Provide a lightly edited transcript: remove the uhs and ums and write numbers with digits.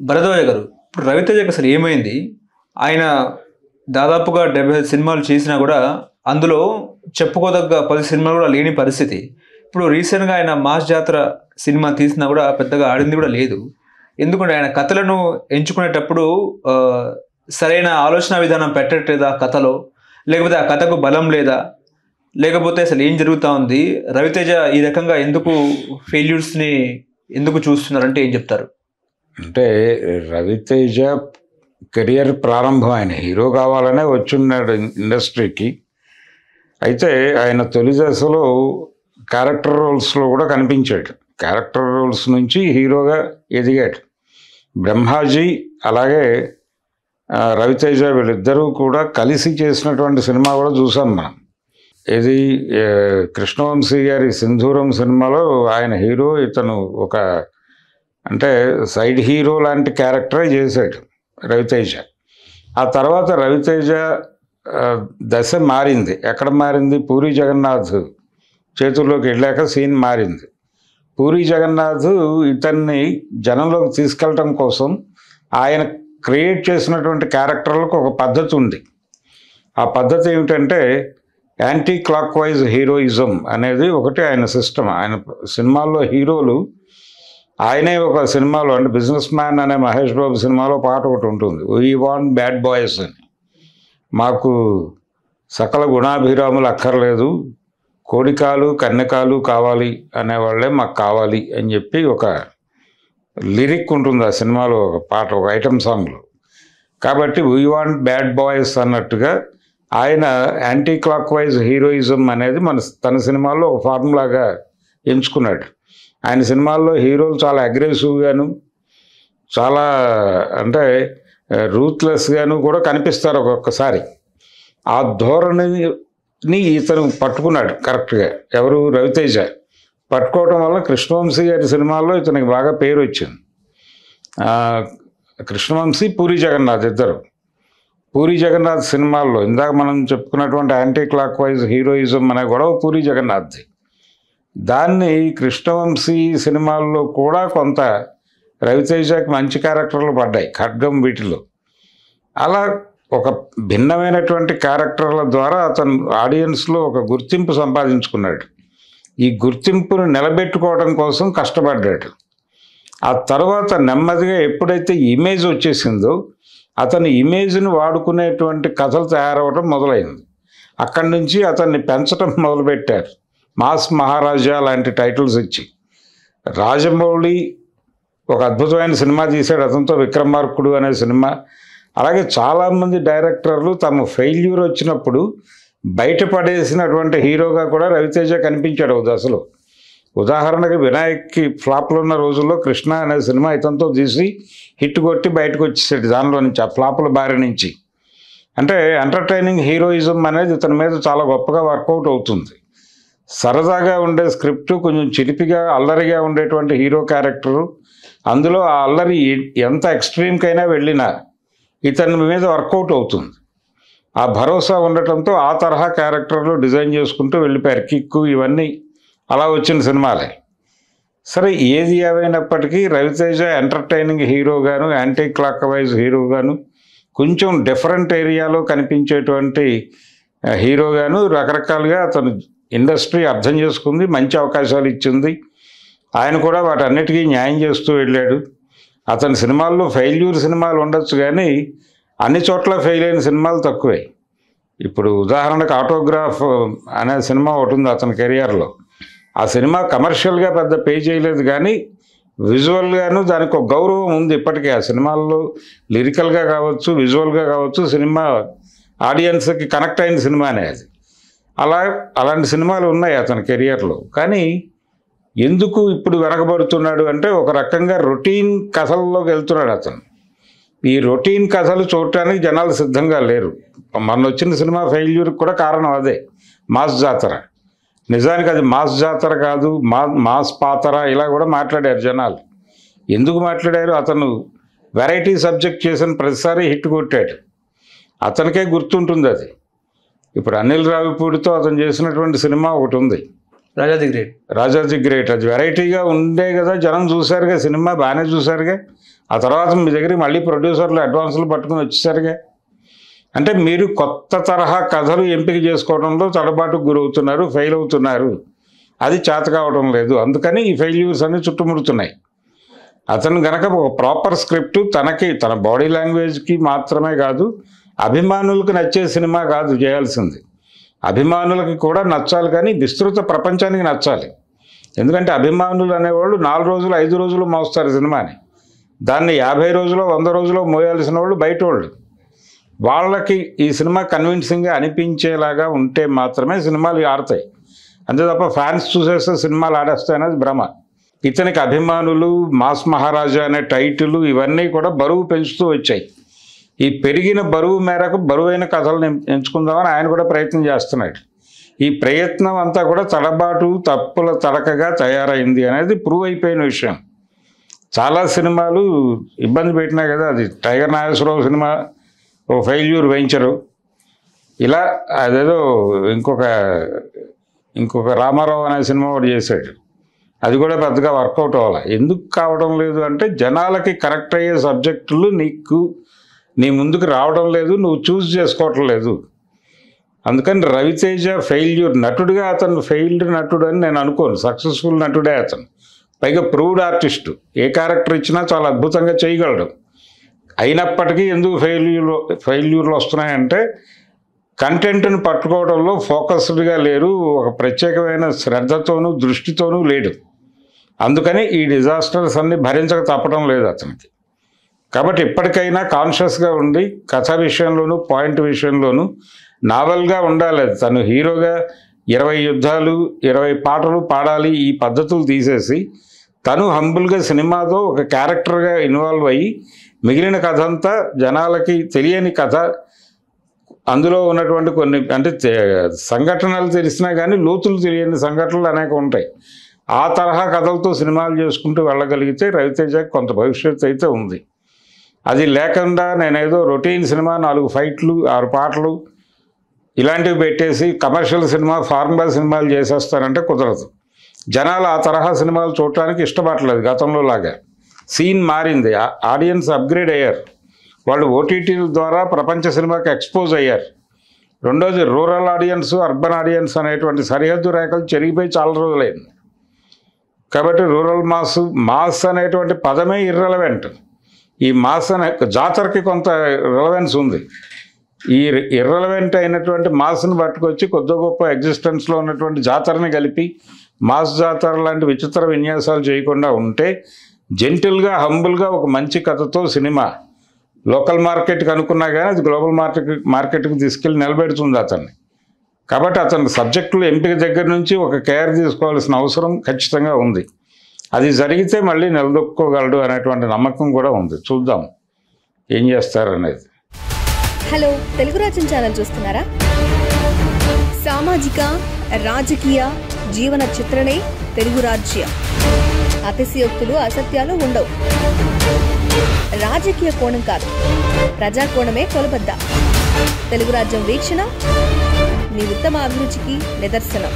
భరద్వాజ గారు, ఇప్పుడు రవితేజకి అసలు ఏమైంది? ఆయన దాదాపుగా 75 సినిమాలు చేసినా కూడా అందులో చెప్పుకోదగ్గ 10 సినిమాలు కూడా లేని పరిస్థితి. ఇప్పుడు రీసెంట్గా ఆయన మాస్ జాతర సినిమా తీసినా కూడా పెద్దగా ఆడింది కూడా లేదు. ఎందుకంటే ఆయన కథలను ఎంచుకునేటప్పుడు ఆ, సరైన ఆలోచన విధానం పెట్టట్లేదా కథలో, లేకపోతే ఆ కథకు బలం లేదా, లేకపోతే అసలు ఏం జరుగుతూ ఉంది? రవితేజ ఈ రకంగా ఎందుకు ఫెయిల్యూర్స్ని ఎందుకు చూస్తున్నారంటే ఏం చెప్తారు? అంటే రవితేజ కెరియర్ ప్రారంభం, ఆయన హీరో కావాలనే వచ్చున్నాడు ఇండస్ట్రీకి. అయితే ఆయన తొలి దశలో క్యారెక్టర్ రోల్స్లో కూడా కనిపించాడు. క్యారెక్టర్ రోల్స్ నుంచి హీరోగా ఎదిగాడు. బ్రహ్మాజీ అలాగే రవితేజ వీళ్ళిద్దరూ కూడా కలిసి చేసినటువంటి సినిమా కూడా చూసాం మనం. ఇది కృష్ణవంశీ గారి సింధూరం సినిమాలో ఆయన హీరో, ఇతను ఒక అంటే సైడ్ హీరో లాంటి క్యారెక్టరే చేశాడు రవితేజ. ఆ తర్వాత రవితేజ దశ మారింది. ఎక్కడ మారింది? పూరి జగన్నాథ్ చేతుల్లోకి వెళ్ళాక సీన్ మారింది. పూరి జగన్నాథ్ ఇతన్ని జనంలోకి తీసుకెళ్ళటం కోసం ఆయన క్రియేట్ చేసినటువంటి క్యారెక్టర్లకు ఒక పద్ధతి ఉంది. ఆ పద్ధతి ఏమిటంటే యాంటీ క్లాక్ వైజ్ హీరోయిజం అనేది ఒకటి ఆయన సిస్టమ్. ఆయన సినిమాల్లో హీరోలు, ఆయనే ఒక సినిమాలో అంటే బిజినెస్ మ్యాన్ అనే మహేష్ బాబు సినిమాలో పాట ఒకటి ఉంటుంది, వీ వాంట్ బ్యాడ్ బాయ్స్ అని. మాకు సకల గుణాభిరాములు అక్కర్లేదు, కోడికాలు కన్యకాలు కావాలి అనేవాళ్ళే మాకు కావాలి అని చెప్పి ఒక లిరిక్ ఉంటుంది ఆ సినిమాలో, ఒక పాట, ఒక ఐటమ్ సాంగ్లో. కాబట్టి వీ వాంట్ బ్యాడ్ బాయ్స్ అన్నట్టుగా ఆయన యాంటీ క్లాక్ వైజ్ హీరోయిజం అనేది తన సినిమాల్లో ఒక ఫార్ములాగా ఎంచుకున్నాడు. ఆయన సినిమాల్లో హీరోలు చాలా అగ్రెసివ్గాను, చాలా అంటే రూత్లెస్గాను కూడా కనిపిస్తారు ఒక్కొక్కసారి. ఆ ధోరణిని ఇతను పట్టుకున్నాడు కరెక్ట్గా. ఎవరు? రవితేజ. పట్టుకోవటం వల్ల కృష్ణవంశీ గారి సినిమాల్లో ఇతనికి బాగా పేరు వచ్చింది. కృష్ణవంశీ, పూరి జగన్నాథ్ ఇద్దరు. పూరి జగన్నాథ్ సినిమాల్లో ఇందాక మనం చెప్పుకున్నటువంటి యాంటీ క్లాక్ వైజ్ హీరోయిజం అనే గొడవ పూరి జగన్నాథ్ది. దాన్ని కృష్ణవంశీ సినిమాల్లో కూడా కొంత రవితేజకి మంచి క్యారెక్టర్లు పడ్డాయి, ఖడ్గం వీటిలో. అలా ఒక భిన్నమైనటువంటి క్యారెక్టర్ల ద్వారా అతను ఆడియన్స్లో ఒక గుర్తింపు సంపాదించుకున్నాడు. ఈ గుర్తింపును నిలబెట్టుకోవడం కోసం కష్టపడ్డాడు. ఆ తర్వాత నెమ్మదిగా ఎప్పుడైతే ఇమేజ్ వచ్చేసిందో అతని ఇమేజ్ని వాడుకునేటువంటి కథలు తయారవడం మొదలైంది. అక్కడి నుంచి అతన్ని పెంచడం మొదలుపెట్టారు. మాస్ మహారాజా లాంటి టైటిల్స్ ఇచ్చి. రాజమౌళి ఒక అద్భుతమైన సినిమా తీశాడు అతనితో, విక్రమార్కుడు అనే సినిమా. అలాగే చాలామంది డైరెక్టర్లు తమ ఫెయిల్యూర్ వచ్చినప్పుడు బయటపడేసినటువంటి హీరోగా కూడా రవితేజ కనిపించాడు ఒక దశలో. ఉదాహరణకి వినాయక్కి ఫ్లాప్లో ఉన్న రోజుల్లో కృష్ణ అనే సినిమా ఇతనితో తీసి హిట్ కొట్టి బయటకు వచ్చేసాడు దానిలో నుంచి, ఆ ఫ్లాపుల బారి నుంచి. అంటే ఎంటర్టైనింగ్ హీరోయిజం అనేది ఇతని మీద చాలా గొప్పగా వర్కౌట్ అవుతుంది. సరదాగా ఉండే స్క్రిప్టు, కొంచెం చిలిపిగా అల్లరిగా ఉండేటువంటి హీరో క్యారెక్టరు, అందులో ఆ అల్లరి ఎంత ఎక్స్ట్రీమ్కైనా వెళ్ళినా ఇతని మీద వర్కౌట్ అవుతుంది. ఆ భరోసా ఉండటంతో ఆ తరహా క్యారెక్టర్లు డిజైన్ చేసుకుంటూ వెళ్ళిపోయారు. కిక్కు ఇవన్నీ అలా వచ్చిన సినిమాలే. సరే, ఏది ఏమైనప్పటికీ రవితేజ ఎంటర్టైనింగ్ హీరోగాను, యాంటీ క్లాక్ వైజ్ హీరోగాను, కొంచెం డిఫరెంట్ ఏరియాలో కనిపించేటువంటి హీరోగాను రకరకాలుగా అతను ఇండస్ట్రీ అర్థం చేసుకుంది, మంచి అవకాశాలు ఇచ్చింది. ఆయన కూడా వాటన్నిటికీ న్యాయం చేస్తూ వెళ్ళాడు. అతని సినిమాల్లో ఫెయిల్యూర్ సినిమాలు ఉండొచ్చు కానీ అన్ని చోట్ల ఫెయిల్ అయిన సినిమాలు తక్కువే. ఇప్పుడు ఉదాహరణకు ఆటోగ్రాఫ్ అనే సినిమా ఒకటి ఉంది అతని కెరియర్లో. ఆ సినిమా కమర్షియల్గా పెద్ద పే చేయలేదు కానీ విజువల్గాను దానికి ఒక గౌరవం ఉంది ఇప్పటికీ. ఆ సినిమాల్లో లిరికల్గా కావచ్చు, విజువల్గా కావచ్చు, సినిమా ఆడియన్స్కి కనెక్ట్ అయిన సినిమానే అది. అలాంటి సినిమాలు ఉన్నాయి అతని కెరియర్లో. కానీ ఎందుకు ఇప్పుడు వెనకబడుతున్నాడు అంటే ఒక రకంగా రొటీన్ కథల్లోకి వెళ్తున్నాడు అతను. ఈ రొటీన్ కథలు చూడటానికి జనాలు సిద్ధంగా లేరు. మొన్న వచ్చిన సినిమా ఫెయిల్యూర్కి కూడా కారణం అదే, మాస్ జాతర. నిజానికి అది మాస్ జాతర కాదు, మాస్ పాతర ఇలా కూడా మాట్లాడారు జనాలు. ఎందుకు మాట్లాడారు? అతను వెరైటీ సబ్జెక్ట్ చేసిన ప్రతిసారి హిట్ కొట్టాడు, అతనికే గుర్తుంటుంది అది. ఇప్పుడు అనిల్ రావిపూడితో అతను చేసినటువంటి సినిమా ఒకటి ఉంది, రాజాది గ్రేట్ అది వెరైటీగా ఉండే కదా, జనం చూశారుగా, సినిమా బాగానే చూశారుగా. ఆ తర్వాత మీ దగ్గరికి మళ్ళీ ప్రొడ్యూసర్లు అడ్వాన్సులు పట్టుకుని వచ్చేసారుగా. అంటే మీరు కొత్త తరహా కథలు ఎంపిక చేసుకోవడంలో తడబాటుకు గురవుతున్నారు, ఫెయిల్ అవుతున్నారు. అది చేత కావడం లేదు, అందుకని ఈ ఫెయిల్యూర్స్ అన్ని చుట్టుముడుతున్నాయి. అతను గనక ఒక ప్రాపర్ స్క్రిప్ట్ తనకి, తన బాడీ లాంగ్వేజ్కి మాత్రమే కాదు, అభిమానులకు నచ్చే సినిమా కాదు చేయాల్సింది. అభిమానులకి కూడా నచ్చాలి, కానీ విస్తృత ప్రపంచానికి నచ్చాలి. ఎందుకంటే అభిమానులు అనేవాళ్ళు 4 రోజులు 5 రోజులు మోస్తారు సినిమాని. దాన్ని 50 రోజులు 100 రోజులు మోయాల్సిన వాళ్ళు బయట వాళ్ళు. వాళ్ళకి ఈ సినిమా కన్విన్సింగ్గా అనిపించేలాగా ఉంటే మాత్రమే సినిమాలు ఆడతాయి. అంతే తప్ప ఫ్యాన్స్ చూసేస్తే సినిమాలు ఆడేస్తాయి అనేది భ్రమ. ఇతనికి అభిమానులు, మాస్ మహారాజా అనే టైటిల్ ఇవన్నీ కూడా బరువు పెంచుతూ వచ్చాయి. ఈ పెరిగిన బరువు మేరకు బరువైన కథలను ఎంచుకుందామని ఆయన కూడా ప్రయత్నం చేస్తున్నాడు. ఈ ప్రయత్నం అంతా కూడా తడబాటు, తప్పుల తడకగా తయారైంది అనేది ప్రూవ్ అయిపోయిన విషయం. చాలా సినిమాలు ఇబ్బంది పెట్టినాయి కదా. అది టైగర్ నాగేశ్వరరావు సినిమా ఒక ఫెయిల్యూర్ వెంచరు. ఇలా అదేదో ఇంకొక రామారావు అనే సినిమా ఒకటి చేశాడు, అది కూడా పెద్దగా వర్కౌట్ అవ్వాలి. ఎందుకు కావడం లేదు అంటే జనాలకి కరెక్ట్ అయ్యే సబ్జెక్టులు నీ ముందుకు రావడం లేదు, నువ్వు చూస్ చేసుకోవటం లేదు. అందుకని రవితేజ ఫెయిల్యూర్ నటుడిగా, అతను ఫెయిల్డ్ నటుడు అని నేను అనుకోను. సక్సెస్ఫుల్ నటుడే అతను, పైగా ప్రూవ్డ్ ఆర్టిస్టు. ఏ క్యారెక్టర్ ఇచ్చినా చాలా అద్భుతంగా చేయగలడు. అయినప్పటికీ ఎందుకు ఫెయిల్యూర్లు వస్తున్నాయంటే కంటెంట్ను పట్టుకోవడంలో ఫోకస్డ్గా లేరు, ఒక ప్రత్యేకమైన శ్రద్ధతోనూ దృష్టితోనూ లేడు. అందుకని ఈ డిజాస్టర్స్ అన్ని భరించక తప్పడం లేదు అతనికి. కాబట్టి ఇప్పటికైనా కాన్షియస్గా ఉండి కథ విషయంలోనూ పాయింట్ విషయంలోనూ నావెల్గా ఉండాలి. తను హీరోగా 20 యుద్ధాలు 20 పాటలు పాడాలి, ఈ పద్ధతులు తీసేసి తను హంబుల్గా సినిమాతో ఒక క్యారెక్టర్గా ఇన్వాల్వ్ అయ్యి మిగిలిన కథ అంతా జనాలకి తెలియని కథ, అందులో ఉన్నటువంటి కొన్ని అంటే సంఘటనలు తెలిసినా కానీ లోతులు తెలియని సంఘటనలు అనేక ఉంటాయి. ఆ తరహా కథలతో సినిమాలు చేసుకుంటూ వెళ్ళగలిగితే రవితేజకి కొంత భవిష్యత్తు అయితే ఉంది. అది లేకుండా నేనేదో రొటీన్ సినిమా 4 ఫైట్లు 6 పాటలు ఇలాంటివి పెట్టేసి కమర్షియల్ సినిమా ఫార్ములా సినిమాలు చేసేస్తారంటే కుదరదు. జనాలు ఆ తరహా సినిమాలు చూడటానికి ఇష్టపడలేదు. గతంలో లాగా సీన్ మారింది, ఆడియన్స్ అప్గ్రేడ్ అయ్యారు, వాళ్ళు ఓటీటీల ద్వారా ప్రపంచ సినిమాకి ఎక్స్పోజ్ అయ్యారు. రెండోది రూరల్ ఆడియన్స్, అర్బన్ ఆడియన్స్ అనేటువంటి సరిహద్దు రేఖలు చెరిగిపోయి చాలా రోజులైంది. కాబట్టి రూరల్ మాస్ అనేటువంటి పదమే ఇర్రెలవెంట్. ఈ మాస్ అనే జాతరకి కొంత రిలవెన్స్ ఉంది. ఈ ఇర్రెలవెంట్ అయినటువంటి మాస్ని పట్టుకొచ్చి కొద్ది గొప్ప ఎగ్జిస్టెన్స్లో ఉన్నటువంటి జాతరని కలిపి మాస్ జాతర లాంటి విచిత్ర విన్యాసాలు చేయకుండా ఉంటే జెంటిల్గా హంబుల్గా ఒక మంచి కథతో సినిమా లోకల్ మార్కెట్కి అనుకున్నా కానీ అది గ్లోబల్ మార్కెట్కి తీసుకెళ్ళి నిలబెడుతుంది అతన్ని. కాబట్టి అతని సబ్జెక్టులు ఎంపిక దగ్గర నుంచి ఒక కేర్ తీసుకోవాల్సిన అవసరం ఖచ్చితంగా ఉంది. అది జరిగితే మళ్ళీ నిలదొక్కుకోగలడు అనేటువంటి నమ్మకం కూడా ఉంది. చూద్దాం ఏం చేస్తారనేది. హలో, తెలుగు రాజ్యం ఛానల్ చూస్తున్నారా? సామాజిక రాజకీయ జీవన చిత్రణే తెలుగు రాజ్యం. అతిశయోక్తులు అసత్యాలు ఉండవు. రాజకీయ కోణం కాదు, ప్రజా కోణమే కొలబద్ద. తెలుగు రాజ్యం వీక్షణ మీ ఉత్తమ అభిరుచికి నిదర్శనం.